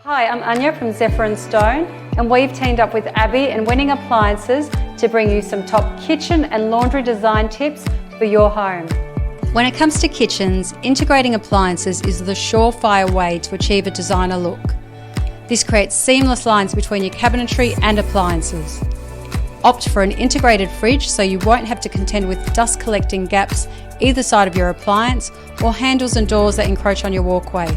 Hi, I'm Anya from Zephyr Stone, and we've teamed up with Abey and Winning Appliances to bring you some top kitchen and laundry design tips for your home. When it comes to kitchens, integrating appliances is the surefire way to achieve a designer look. This creates seamless lines between your cabinetry and appliances. Opt for an integrated fridge so you won't have to contend with dust collecting gaps either side of your appliance or handles and doors that encroach on your walkway.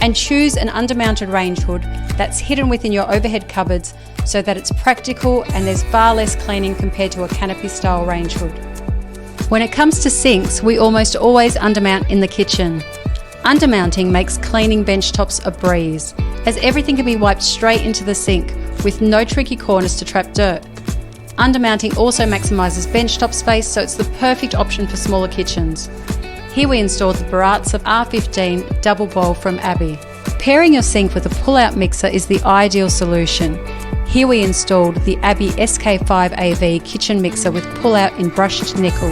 And choose an undermounted range hood that's hidden within your overhead cupboards so that it's practical and there's far less cleaning compared to a canopy style range hood. When it comes to sinks, we almost always undermount in the kitchen. Undermounting makes cleaning bench tops a breeze, as everything can be wiped straight into the sink with no tricky corners to trap dirt. Undermounting also maximises benchtop space, so it's the perfect option for smaller kitchens. Here we installed the Baratza R15 double bowl from Abey. Pairing your sink with a pull-out mixer is the ideal solution. Here we installed the Abey SK5 AV kitchen mixer with pull-out in brushed nickel.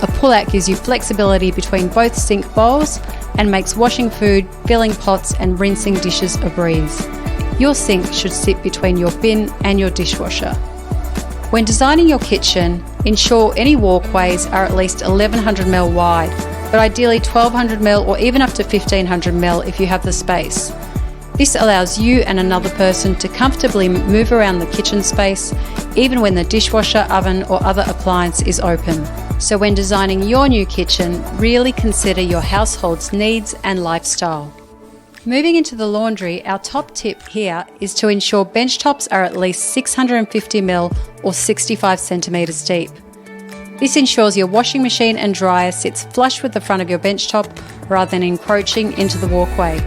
A pull-out gives you flexibility between both sink bowls and makes washing food, filling pots and rinsing dishes a breeze. Your sink should sit between your bin and your dishwasher. When designing your kitchen, ensure any walkways are at least 1100ml wide, but ideally 1200ml or even up to 1500ml if you have the space. This allows you and another person to comfortably move around the kitchen space, even when the dishwasher, oven or other appliance is open. So when designing your new kitchen, really consider your household's needs and lifestyle. Moving into the laundry, our top tip here is to ensure bench tops are at least 650ml or 65 centimetres deep. This ensures your washing machine and dryer sits flush with the front of your bench top rather than encroaching into the walkway.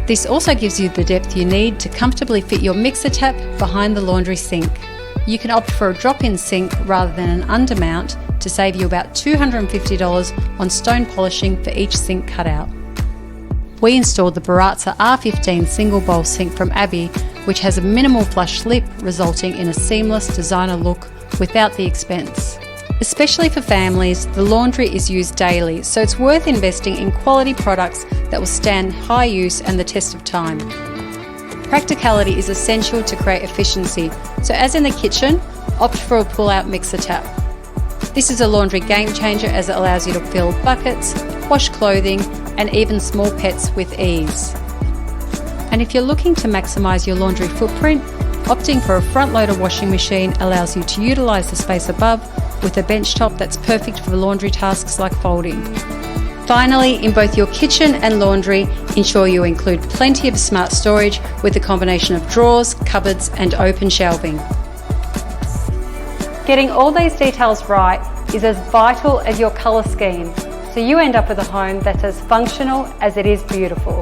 This also gives you the depth you need to comfortably fit your mixer tap behind the laundry sink. You can opt for a drop-in sink rather than an undermount to save you about $250 on stone polishing for each sink cutout. We installed the Baratza R15 single bowl sink from Abey, which has a minimal flush lip, resulting in a seamless designer look without the expense. Especially for families, the laundry is used daily, so it's worth investing in quality products that will stand high use and the test of time. Practicality is essential to create efficiency, so as in the kitchen, opt for a pull-out mixer tap. This is a laundry game changer as it allows you to fill buckets, wash clothing, and even small pets with ease. And if you're looking to maximise your laundry footprint, opting for a front-loader washing machine allows you to utilise the space above with a bench top that's perfect for laundry tasks like folding. Finally, in both your kitchen and laundry, ensure you include plenty of smart storage with a combination of drawers, cupboards and open shelving. Getting all these details right is as vital as your colour scheme, so you end up with a home that's as functional as it is beautiful.